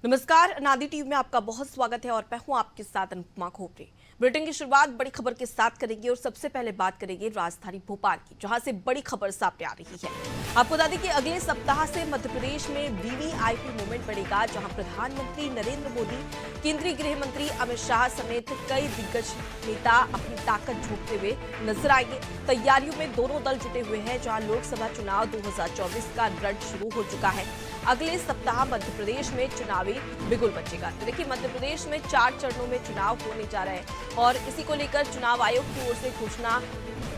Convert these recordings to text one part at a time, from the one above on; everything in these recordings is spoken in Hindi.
नमस्कार, नादी टीवी में आपका बहुत स्वागत है और मैं हूं आपके साथ अनुपमा खोपरे। बुलेटिन की शुरुआत बड़ी खबर के साथ करेंगे और सबसे पहले बात करेंगे राजधानी भोपाल की, जहां से बड़ी खबर सामने आ रही है। आपको बता दें कि अगले सप्ताह से मध्य प्रदेश में वीवीआईपी मूवमेंट बढ़ेगा, जहां प्रधानमंत्री नरेंद्र मोदी, केंद्रीय गृह मंत्री अमित शाह समेत कई दिग्गज नेता अपनी ताकत झोंकते हुए नजर आएंगे। तैयारियों में दोनों दल जुटे हुए हैं, जहां लोकसभा चुनाव 2024 का रण शुरू हो चुका है। अगले सप्ताह मध्य प्रदेश में चुनावी बिगुल बचेगा। तो देखिए, मध्य प्रदेश में 4 चरणों में चुनाव होने जा रहा है और इसी को लेकर चुनाव आयोग की ओर से घोषणा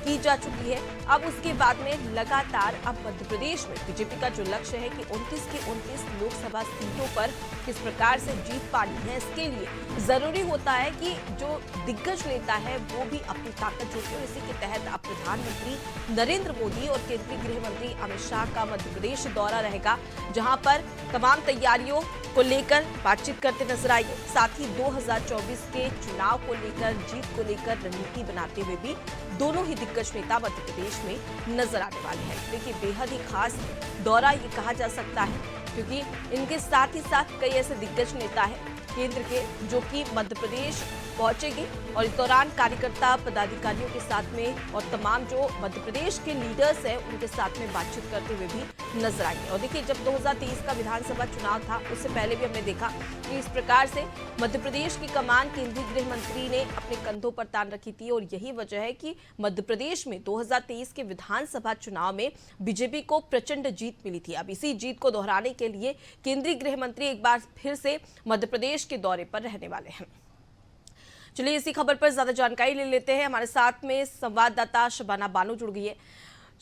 की जा चुकी है। अब उसके बाद में लगातार अब मध्य प्रदेश में बीजेपी का जो लक्ष्य है कि 29 के 29 लोकसभा सीटों पर किस प्रकार से जीत पानी है, इसके लिए जरूरी होता है कि जो दिग्गज नेता है वो भी अपनी ताकत झोंके और इसी के तहत अब प्रधानमंत्री नरेंद्र मोदी और केंद्रीय गृह मंत्री अमित शाह का मध्य प्रदेश दौरा रहेगा, जहां पर तमाम तैयारियों को लेकर बातचीत करते नजर आएंगे। साथ ही 2024 के चुनाव को लेकर, जीत को लेकर रणनीति बनाते हुए भी दोनों ही दिग्गज नेता मध्य प्रदेश में नजर आने वाले हैं। देखिए, बेहद ही खास दौरा ये कहा जा सकता है, क्योंकि इनके साथ ही साथ कई ऐसे दिग्गज नेता हैं केंद्र के जो कि मध्य प्रदेश पहुंचेंगे और इस दौरान कार्यकर्ता पदाधिकारियों के साथ में और तमाम जो मध्य प्रदेश के लीडर्स हैं उनके साथ में बातचीत करते हुए भी नजर आएंगे। और देखिए, जब 2023 का विधानसभा चुनाव था उससे पहले भी हमने देखा कि इस प्रकार से मध्य प्रदेश की कमान केंद्रीय गृह मंत्री ने अपने कंधों पर तान रखी थी और यही वजह है कि मध्य प्रदेश में 2023 के विधानसभा चुनाव में बीजेपी को प्रचंड जीत मिली थी। अब इसी जीत को दोहराने के लिए केंद्रीय गृह मंत्री एक बार फिर से मध्य प्रदेश के दौरे पर रहने वाले हैं। चलिए, इसी खबर पर ज्यादा जानकारी ले लेते हैं। हमारे साथ में संवाददाता शबाना बानो जुड़ गई है।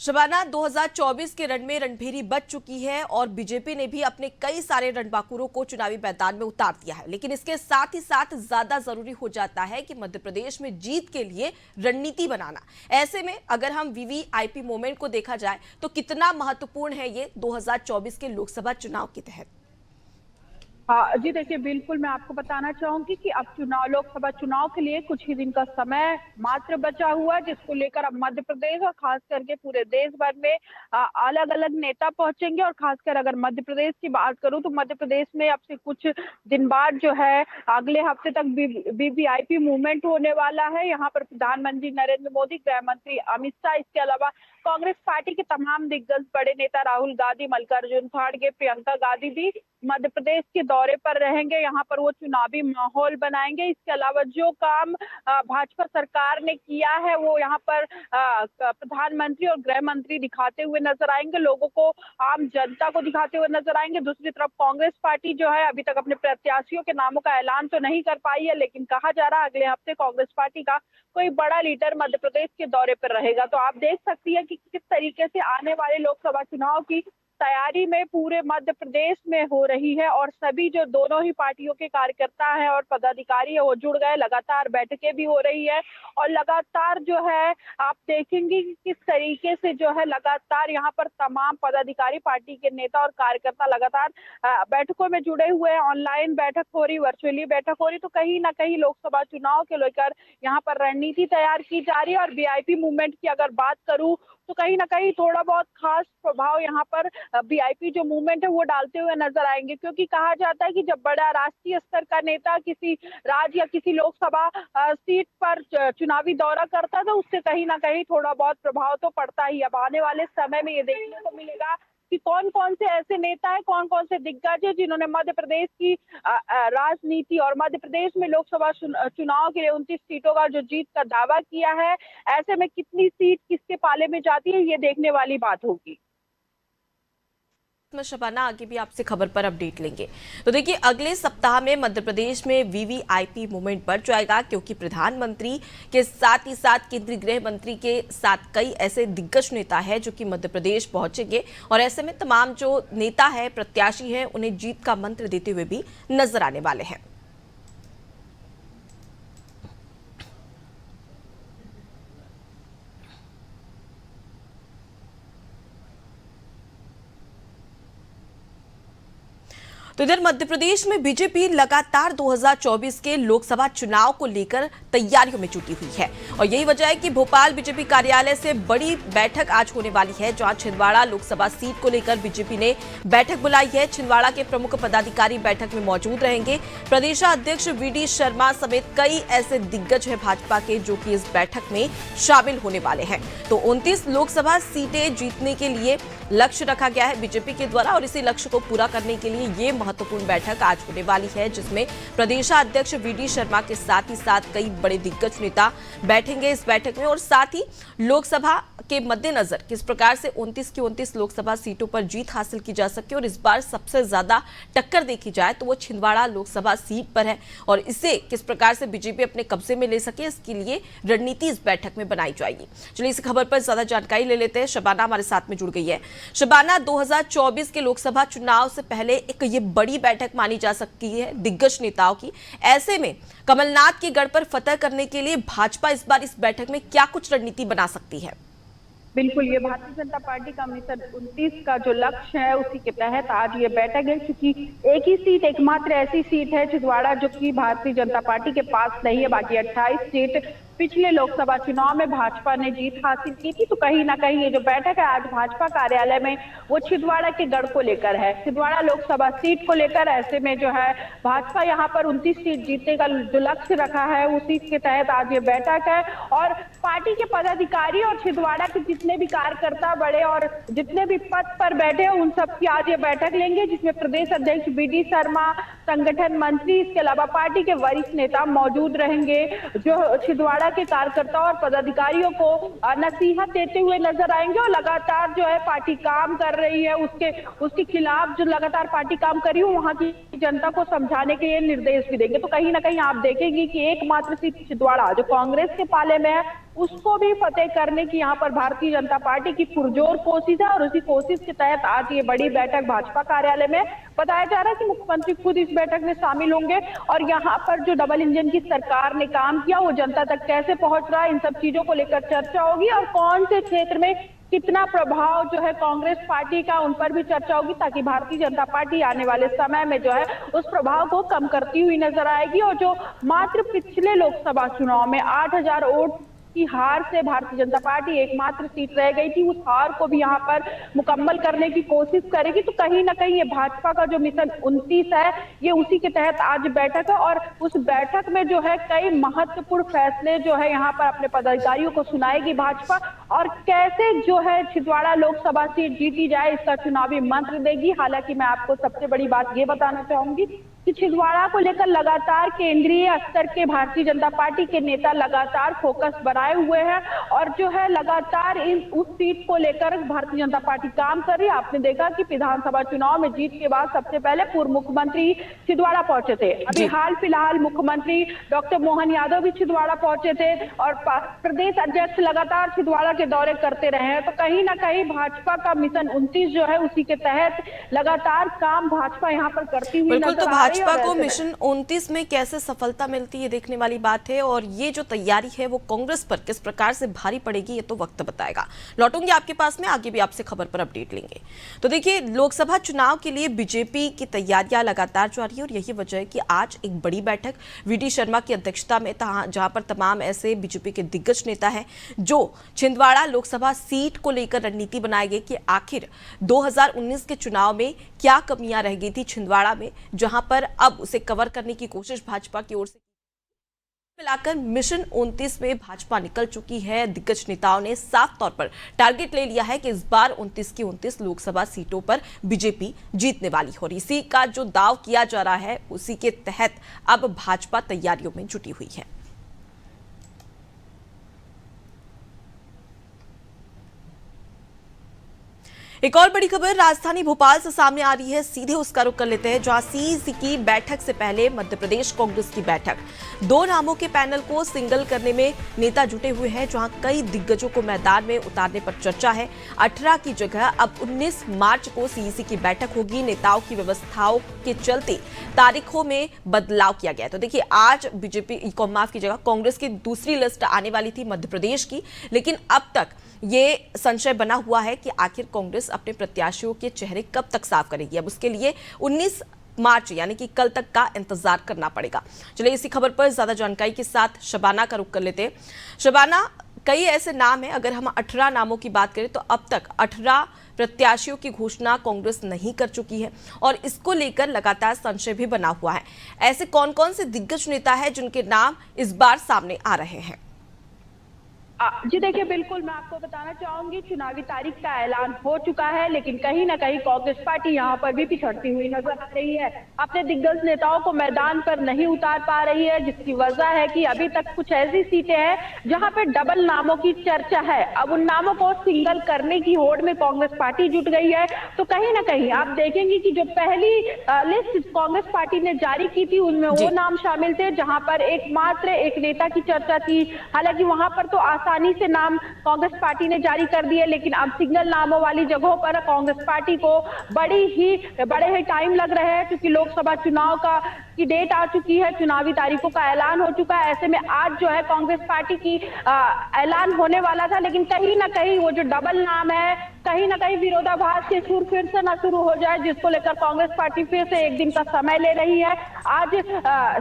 शबाना, 2024 के रण में रणभेरी बच चुकी है और बीजेपी ने भी अपने कई सारे रणबांकुरों को चुनावी मैदान में उतार दिया है, लेकिन इसके साथ ही साथ ज्यादा जरूरी हो जाता है कि मध्य प्रदेश में जीत के लिए रणनीति बनाना। ऐसे में अगर हम वीवीआईपी मूवमेंट को देखा जाए तो कितना महत्वपूर्ण है ये 2024 के लोकसभा चुनाव के तहत? हाँ जी, देखिए बिल्कुल मैं आपको बताना चाहूंगी कि अब लोकसभा चुनाव के लिए कुछ ही दिन का समय मात्र बचा हुआ है, जिसको लेकर अब मध्य प्रदेश और खास करके पूरे देश भर में अलग अलग नेता पहुंचेंगे। और खासकर अगर मध्य प्रदेश की बात करूं तो मध्य प्रदेश में अब से कुछ दिन बाद जो है अगले हफ्ते तक वीवीआईपी मूवमेंट होने वाला है। यहाँ पर प्रधानमंत्री नरेंद्र मोदी, गृह मंत्री अमित शाह, इसके अलावा कांग्रेस पार्टी के तमाम दिग्गज बड़े नेता राहुल गांधी, मल्लिकार्जुन खड़गे, प्रियंका गांधी भी मध्य प्रदेश के दौरे पर रहेंगे। यहाँ पर वो चुनावी माहौल बनाएंगे। इसके अलावा जो काम भाजपा सरकार ने किया है वो यहाँ पर प्रधानमंत्री और गृह मंत्री दिखाते हुए नजर आएंगे, लोगों को, आम जनता को दिखाते हुए नजर आएंगे। दूसरी तरफ कांग्रेस पार्टी जो है अभी तक अपने प्रत्याशियों के नामों का ऐलान तो नहीं कर पाई है, लेकिन कहा जा रहा है अगले हफ्ते कांग्रेस पार्टी का कोई बड़ा लीडर मध्य प्रदेश के दौरे पर रहेगा। तो आप देख सकती है कि किस तरीके से आने वाले लोकसभा चुनाव की तैयारी में पूरे मध्य प्रदेश में हो रही है और सभी जो दोनों ही पार्टियों के कार्यकर्ता हैं और पदाधिकारी है वो जुड़ गए। लगातार बैठकें भी हो रही है और लगातार जो है आप देखेंगे कि किस तरीके से जो है लगातार यहाँ पर तमाम पदाधिकारी, पार्टी के नेता और कार्यकर्ता लगातार बैठकों में जुड़े हुए हैं। ऑनलाइन बैठक हो रही, वर्चुअली बैठक हो रही, तो कहीं ना कहीं लोकसभा चुनाव के लेकर यहाँ पर रणनीति तैयार की जा रही है। और वीआईपी मूवमेंट की अगर बात करूं तो कहीं ना कहीं थोड़ा बहुत खास प्रभाव यहाँ पर वीआईपी जो मूवमेंट है वो डालते हुए नजर आएंगे, क्योंकि कहा जाता है कि जब बड़ा राष्ट्रीय स्तर का नेता किसी राज्य या किसी लोकसभा सीट पर चुनावी दौरा करता है तो उससे कहीं ना कहीं थोड़ा बहुत प्रभाव तो पड़ता ही। अब आने वाले समय में ये देखने को मिलेगा कि कौन कौन से ऐसे नेता है, कौन कौन से दिग्गज है जिन्होंने मध्य प्रदेश की राजनीति और मध्य प्रदेश में लोकसभा चुनाव के लिए 29 सीटों का जो जीत का दावा किया है। ऐसे में कितनी सीट किसके पाले में जाती है ये देखने वाली बात होगी। मैं शबाना आगे भी आपसे खबर पर अपडेट लेंगे। तो देखिए, अगले सप्ताह में मध्य प्रदेश में वीवीआईपी मूवमेंट बढ़ जाएगा, क्योंकि प्रधानमंत्री के साथ ही साथ केंद्रीय गृह मंत्री के साथ कई ऐसे दिग्गज नेता है जो कि मध्य प्रदेश पहुंचेंगे और ऐसे में तमाम जो नेता है, प्रत्याशी हैं, उन्हें जीत का मंत्र देते हुए भी नजर आने वाले हैं। तो इधर मध्य प्रदेश में बीजेपी लगातार 2024 के लोकसभा चुनाव को लेकर तैयारियों में जुटी हुई है और यही वजह है कि भोपाल बीजेपी कार्यालय से बड़ी बैठक आज होने वाली है, जहां छिंदवाड़ा लोकसभा सीट को लेकर बीजेपी ने बैठक बुलाई है। छिंदवाड़ा के प्रमुख पदाधिकारी बैठक में मौजूद रहेंगे। प्रदेशाध्यक्ष वीडी शर्मा समेत कई ऐसे दिग्गज हैं भाजपा के जो कि इस बैठक में शामिल होने वाले हैं। तो 29 लोकसभा सीटें जीतने के लिए लक्ष्य रखा गया है बीजेपी के द्वारा और इसी लक्ष्य को पूरा करने के लिए ये महत्वपूर्ण बैठक आज होने वाली है, जिसमें प्रदेशाध्यक्ष वीडी शर्मा के साथ ही साथ कई बड़े दिग्गज नेता बैठेंगे इस बैठक में और साथ ही लोकसभा के मद्देनजर किस प्रकार से 29 की 29 लोकसभा सीटों पर जीत हासिल की जा सके और इस बार सबसे ज्यादा टक्कर देखी जाए तो वो छिंदवाड़ा लोकसभा सीट पर है और इसे किस प्रकार से बीजेपी अपने कब्जे में ले सके, इसके लिए रणनीति इस बैठक में बनाई जाएगी। चलिए इस खबर पर ज्यादा जानकारी ले लेते हैं। शबाना हमारे साथ में जुड़ गई है। शबाना, 2024 के लोकसभा चुनाव से पहले एक ये बड़ी बैठक मानी जा सकती है दिग्गज नेताओं की। ऐसे में कमलनाथ के गढ़ पर फतह करने के लिए भाजपा इस बार इस बैठक में क्या कुछ रणनीति बना सकती है? बिल्कुल, ये भारतीय जनता पार्टी का मिशन 29 का जो लक्ष्य है उसी के तहत आज ये बैठक है, क्योंकि एक ही सीट, एकमात्र ऐसी सीट है छिंदवाड़ा जो कि भारतीय जनता पार्टी के पास नहीं है। बाकी 28 सीट पिछले लोकसभा चुनाव में भाजपा ने जीत हासिल की थी। तो कहीं ना कहीं ये जो बैठक है आज भाजपा कार्यालय में वो छिंदवाड़ा के गढ़ को लेकर है, छिंदवाड़ा लोकसभा सीट को लेकर। ऐसे में जो है भाजपा यहाँ पर 29 सीट जीतने का जो लक्ष्य रखा है उसी के तहत आज ये बैठक है और पार्टी के पदाधिकारी और छिंदवाड़ा के जितने भी कार्यकर्ता बड़े और जितने भी पद पर बैठे हैं उन सबकी आज ये बैठक लेंगे, जिसमें प्रदेश अध्यक्ष वीडी शर्मा, संगठन मंत्री, इसके अलावा पार्टी के वरिष्ठ नेता मौजूद रहेंगे जो छिंदवाड़ा के कार्यकर्ताओं और पदाधिकारियों को नसीहत देते हुए नजर आएंगे और लगातार जो है पार्टी काम कर रही है उसके खिलाफ जो लगातार पार्टी काम कर रही है वहां की जनता को समझाने के लिए निर्देश भी देंगे। तो कहीं ना कहीं आप देखेंगे कि एकमात्र सीट छिंदवाड़ा जो कांग्रेस के पाले में है उसको भी फतेह करने की यहाँ पर भारतीय जनता पार्टी की पुरजोर कोशिश है और उसी कोशिश के तहत आज ये बड़ी बैठक भाजपा कार्यालय में बताया जा रहा है कि मुख्यमंत्री खुद इस बैठक में शामिल होंगे और यहाँ पर जो डबल इंजन की सरकार ने काम किया वो जनता तक कैसे पहुंच रहा है, इन सब चीजों को लेकर चर्चा होगी और कौन से क्षेत्र में कितना प्रभाव जो है कांग्रेस पार्टी का उन पर भी चर्चा होगी, ताकि भारतीय जनता पार्टी आने वाले समय में जो है उस प्रभाव को कम करती हुई नजर आएगी। और जो मात्र पिछले लोकसभा चुनाव में 8000 वोट की हार से भारतीय जनता पार्टी एकमात्र सीट रह गई थी, उस हार को भी यहाँ पर मुकम्मल करने की कोशिश करेगी। तो कहीं ना कहीं ये भाजपा का जो मिशन 29 है ये उसी के तहत आज बैठक है और उस बैठक में जो है कई महत्वपूर्ण फैसले जो है यहाँ पर अपने पदाधिकारियों को सुनाएगी भाजपा और कैसे जो है छिंदवाड़ा लोकसभा सीट जीती जाए इसका चुनावी मंत्र देगी। हालांकि मैं आपको सबसे बड़ी बात ये बताना चाहूंगी कि छिंदवाड़ा को लेकर लगातार केंद्रीय स्तर के भारतीय जनता पार्टी के नेता लगातार फोकस बनाए हुए हैं और जो है लगातार उस सीट को लेकर भारतीय जनता पार्टी काम कर रही है। आपने देखा कि विधानसभा चुनाव में जीत के बाद सबसे पहले पूर्व मुख्यमंत्री छिंदवाड़ा पहुंचे थे। अभी हाल फिलहाल मुख्यमंत्री डॉक्टर मोहन यादव भी छिंदवाड़ा पहुंचे थे और प्रदेश अध्यक्ष लगातार छिंदवाड़ा के दौरे करते रहे हैं। तो कहीं ना कहीं भाजपा का मिशन 29 जो है उसी के तहत लगातार काम भाजपा यहाँ पर करती हुई नजर आ रही है। भाजपा को मिशन 29 में कैसे सफलता मिलती है देखने वाली बात है और ये जो तैयारी है वो कांग्रेस पर किस प्रकार से भारी पड़ेगी ये तो वक्त बताएगा। लौटूंगी आपके पास में, आगे भी आपसे खबर पर अपडेट लेंगे। तो देखिए, लोकसभा चुनाव के लिए बीजेपी की तैयारियां लगातार जारी है और यही वजह है कि आज एक बड़ी बैठक वीडी शर्मा की अध्यक्षता में जहां पर तमाम ऐसे बीजेपी के दिग्गज नेता हैं जो छिंदवाड़ा लोकसभा सीट को लेकर रणनीति बनाएंगे कि आखिर 2019 के चुनाव में क्या कमियां रह गई थी छिंदवाड़ा में, जहां पर अब उसे कवर करने की कोशिश भाजपा की ओर से मिलाकर मिशन 29 में भाजपा निकल चुकी है। दिग्गज नेताओं ने साफ तौर पर टारगेट ले लिया है कि इस बार 29 की 29 लोकसभा सीटों पर बीजेपी जीतने वाली है और इसी का जो दाव किया जा रहा है उसी के तहत अब भाजपा तैयारियों में जुटी हुई है। एक और बड़ी खबर राजधानी भोपाल से सामने आ रही है, सीधे उसका रुख कर लेते हैं जहां सीईसी की बैठक से पहले मध्य प्रदेश कांग्रेस की बैठक, दो नामों के पैनल को सिंगल करने में नेता जुटे हुए हैं, जहां कई दिग्गजों को मैदान में उतारने पर चर्चा है। 18 की जगह अब 19 मार्च को सीईसी की बैठक होगी। नेताओं की व्यवस्थाओं के चलते तारीखों में बदलाव किया गया। तो देखिए, आज बीजेपी माफ की जगह कांग्रेस की दूसरी लिस्ट आने वाली थी मध्य प्रदेश की, लेकिन अब तक ये संशय बना हुआ है कि आखिर कांग्रेस अपने प्रत्याशियों के चेहरे कब तक साफ करेगी। अब उसके लिए 19 मार्च यानी कि कल तक का इंतजार करना पड़ेगा। चलिए इसी खबर पर ज्यादा जानकारी के साथ शबाना का रुख कर लेते हैं। शबाना, कई ऐसे नाम हैं, अगर हम 18 नामों की बात करें तो अब तक 18 प्रत्याशियों की घोषणा कांग्रेस नहीं कर चुकी है और इसको लेकर लगातार संशय भी बना हुआ है। ऐसे कौन कौन से दिग्गज नेता हैं जिनके नाम इस बार सामने आ रहे हैं? जी देखिए, बिल्कुल मैं आपको बताना चाहूंगी, चुनावी तारीख का ऐलान हो चुका है, लेकिन कहीं ना कहीं कांग्रेस पार्टी यहाँ पर भी पिछड़ती हुई नजर आ रही है। अपने दिग्गज नेताओं को मैदान पर नहीं उतार पा रही है, जिसकी वजह है कि अभी तक कुछ ऐसी सीटें हैं जहां पर डबल नामों की चर्चा है। अब उन नामों को सिंगल करने की होड़ में कांग्रेस पार्टी जुट गई है। तो कहीं ना कहीं आप देखेंगे कि जो पहली लिस्ट कांग्रेस पार्टी ने जारी की थी उनमें वो नाम शामिल थे, जहां पर एकमात्र एक नेता की चर्चा थी। हालांकि वहां पर तो आसानी से नाम कांग्रेस पार्टी ने जारी कर दिए, लेकिन अब सिंगल नामों वाली जगहों पर कांग्रेस पार्टी को बड़े ही टाइम लग रहे हैं, क्योंकि लोकसभा चुनाव की डेट आ चुकी है, चुनावी तारीखों का ऐलान हो चुका है। ऐसे में आज जो है कांग्रेस पार्टी की ऐलान होने वाला था, लेकिन कहीं ना कहीं वो जो डबल नाम है, कहीं ना कहीं विरोधाभास के सुर फिर से न शुरू हो जाए, जिसको लेकर कांग्रेस पार्टी फिर से एक दिन का समय ले रही है। आज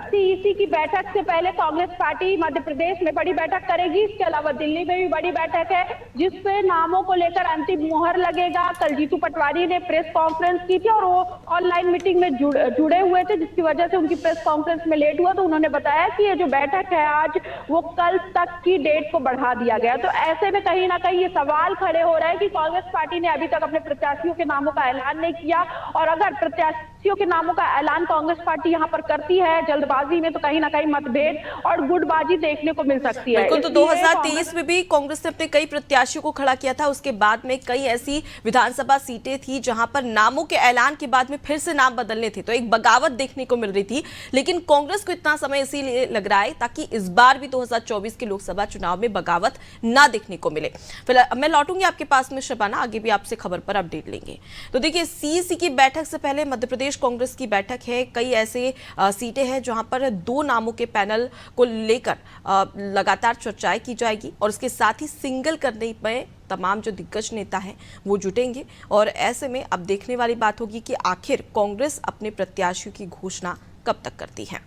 सीईसी की बैठक से पहले कांग्रेस पार्टी मध्य प्रदेश में बड़ी बैठक करेगी। इसके अलावा दिल्ली में भी बड़ी बैठक है, जिसपे नामों को लेकर अंतिम मुहर लगेगा। कल जीतू पटवारी ने प्रेस कॉन्फ्रेंस की थी और वो ऑनलाइन मीटिंग में जुड़े हुए थे, जिसकी वजह से उनकी प्रेस कॉन्फ्रेंस में लेट हुआ। तो उन्होंने बताया कि ये जो बैठक है आज, वो कल तक की डेट को बढ़ा दिया गया। तो ऐसे में कहीं ना कहीं ये सवाल खड़े हो रहे हैं कि कांग्रेस पार्टी ने अभी तक अपने प्रत्याशियों के नामों का ऐलान नहीं किया, और अगर प्रत्याशियों के नामों का ऐलान कांग्रेस पार्टी यहाँ पर करती है जल्दबाजी में, तो कहीं ना कहीं मतभेद और गुटबाजी देखने को मिल सकती है। बिल्कुल, तो 2023 में भी कांग्रेस ने अपने कई प्रत्याशियों को खड़ा किया था। उसके बाद में कई ऐसी विधानसभा सीटें थी जहां पर नामों के ऐलान के बाद में फिर से नाम बदलने थे, तो एक बगावत देखने को मिल रही थी। लेकिन कांग्रेस को इतना समय इसीलिए लग रहा है ताकि इस बार भी 2024 के लोकसभा चुनाव में बगावत ना देखने को मिले। फिलहाल मैं लौटूंगी आपके पास में शबाना, आगे भी आपसे खबर पर अपडेट लेंगे। तो देखिए, सीईसी की बैठक से पहले मध्य प्रदेश कांग्रेस की बैठक है। कई ऐसे सीटें हैं जहां पर 2 नामों के पैनल को लेकर लगातार चर्चाएं की जाएगी और इसके साथ ही सिंगल करने में तमाम जो दिग्गज नेता हैं वो जुटेंगे। और ऐसे में अब देखने वाली बात होगी कि आखिर कांग्रेस अपने प्रत्याशियों की घोषणा कब तक करती है।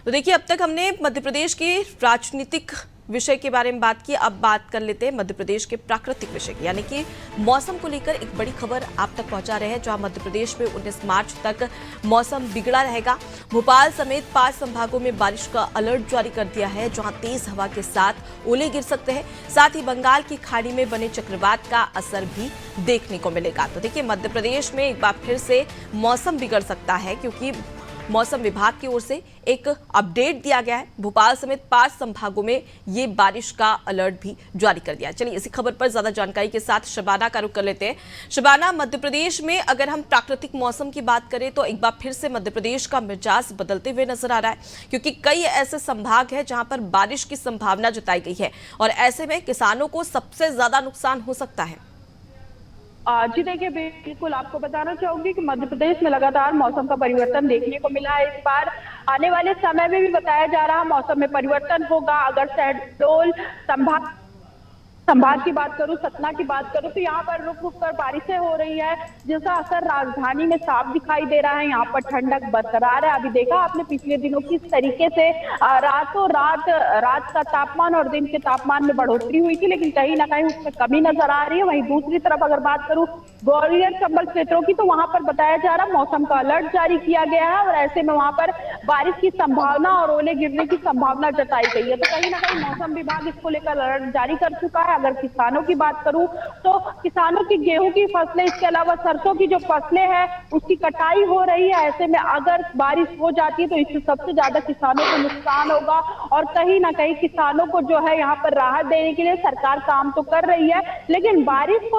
तो देखिए, अब तक हमने मध्य प्रदेश के राजनीतिक विषय के बारे में बात की, अब बात कर लेते हैं मध्य प्रदेश के प्राकृतिक विषय की, यानी कि मौसम को लेकर एक बड़ी खबर आप तक पहुंचा रहे हैं, जहां मध्य प्रदेश में 19 मार्च तक मौसम बिगड़ा रहेगा। भोपाल समेत 5 संभागों में बारिश का अलर्ट जारी कर दिया है, जहां तेज हवा के साथ ओले गिर सकते हैं। साथ ही बंगाल की खाड़ी में बने चक्रवात का असर भी देखने को मिलेगा। तो देखिए, मध्य प्रदेश में एक बार फिर से मौसम बिगड़ सकता है, क्योंकि मौसम विभाग की ओर से एक अपडेट दिया गया है। भोपाल समेत 5 संभागों में ये बारिश का अलर्ट भी जारी कर दिया है। चलिए इसी खबर पर ज्यादा जानकारी के साथ शबाना का रुख कर लेते हैं। शबाना, मध्य प्रदेश में अगर हम प्राकृतिक मौसम की बात करें तो एक बार फिर से मध्य प्रदेश का मिजाज बदलते हुए नजर आ रहा है, क्योंकि कई ऐसे संभाग हैं जहां पर बारिश की संभावना जताई गई है और ऐसे में किसानों को सबसे ज्यादा नुकसान हो सकता है। जी देखिए, बिल्कुल आपको बताना चाहूंगी कि मध्य प्रदेश में लगातार मौसम का परिवर्तन देखने को मिला है। इस बार आने वाले समय में भी बताया जा रहा मौसम में परिवर्तन होगा। अगर शहडोल संभाग की बात करूं, सतना की बात करूं, तो यहाँ पर रुक रुक कर बारिशें हो रही है, जिसका असर राजधानी में साफ दिखाई दे रहा है। यहाँ पर ठंडक बरकरार है। अभी देखा आपने पिछले दिनों किस तरीके से रातों रात का तापमान और दिन के तापमान में बढ़ोतरी हुई थी, लेकिन कहीं ना कहीं उसमें कमी नजर आ रही है। वहीं दूसरी तरफ अगर बात करूं ग्वालियर चंबल क्षेत्रों की, तो वहां पर बताया जा रहा मौसम का अलर्ट जारी किया गया है और ऐसे में वहां पर बारिश की संभावना और ओले गिरने की संभावना जताई गई है। तो कहीं ना कहीं मौसम विभाग इसको लेकर अलर्ट जारी कर चुका है। अगर किसानों की बात करूं तो किसानों की गेहूं की फसलें, इसके अलावा सरसों की जो फसलें हैं उसकी कटाई हो रही है। ऐसे में अगर बारिश हो जाती है तो इससे सबसे ज्यादा किसानों को नुकसान होगा और कहीं ना कहीं किसानों को जो है यहाँ पर राहत देने के लिए सरकार काम तो कर रही है, लेकिन बारिश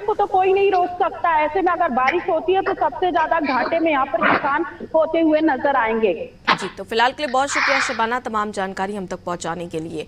को तो कोई नहीं रोक सकता। ऐसे में अगर बारिश होती है तो सबसे ज्यादा घाटे में यहाँ पर किसान होते हुए नजर आएंगे। जी, तो फिलहाल के लिए बहुत शुक्रिया शबाना, तमाम जानकारी हम तक पहुंचाने के लिए।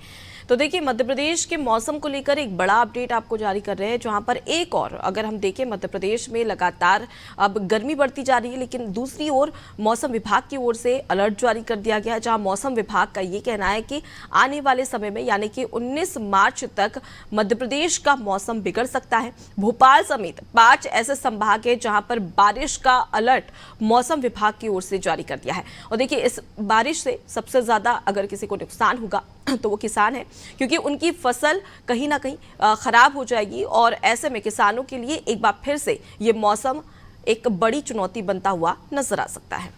तो देखिए, मध्य प्रदेश के मौसम को लेकर एक बड़ा अपडेट आपको जारी कर रहे हैं, जहां पर एक और अगर हम देखें मध्य प्रदेश में लगातार अब गर्मी बढ़ती जा रही है, लेकिन दूसरी ओर मौसम विभाग की ओर से अलर्ट जारी कर दिया गया है, जहां मौसम विभाग का ये कहना है कि आने वाले समय में यानी कि 19 मार्च तक मध्य प्रदेश का मौसम बिगड़ सकता है। भोपाल समेत 5 ऐसे संभाग है जहां पर बारिश का अलर्ट मौसम विभाग की ओर से जारी कर दिया है। और देखिए, इस बारिश से सबसे ज्यादा अगर किसी को नुकसान होगा तो वो किसान है, क्योंकि उनकी फसल कहीं ना कहीं खराब हो जाएगी और ऐसे में किसानों के लिए एक बार फिर से ये मौसम एक बड़ी चुनौती बनता हुआ नजर आ सकता है।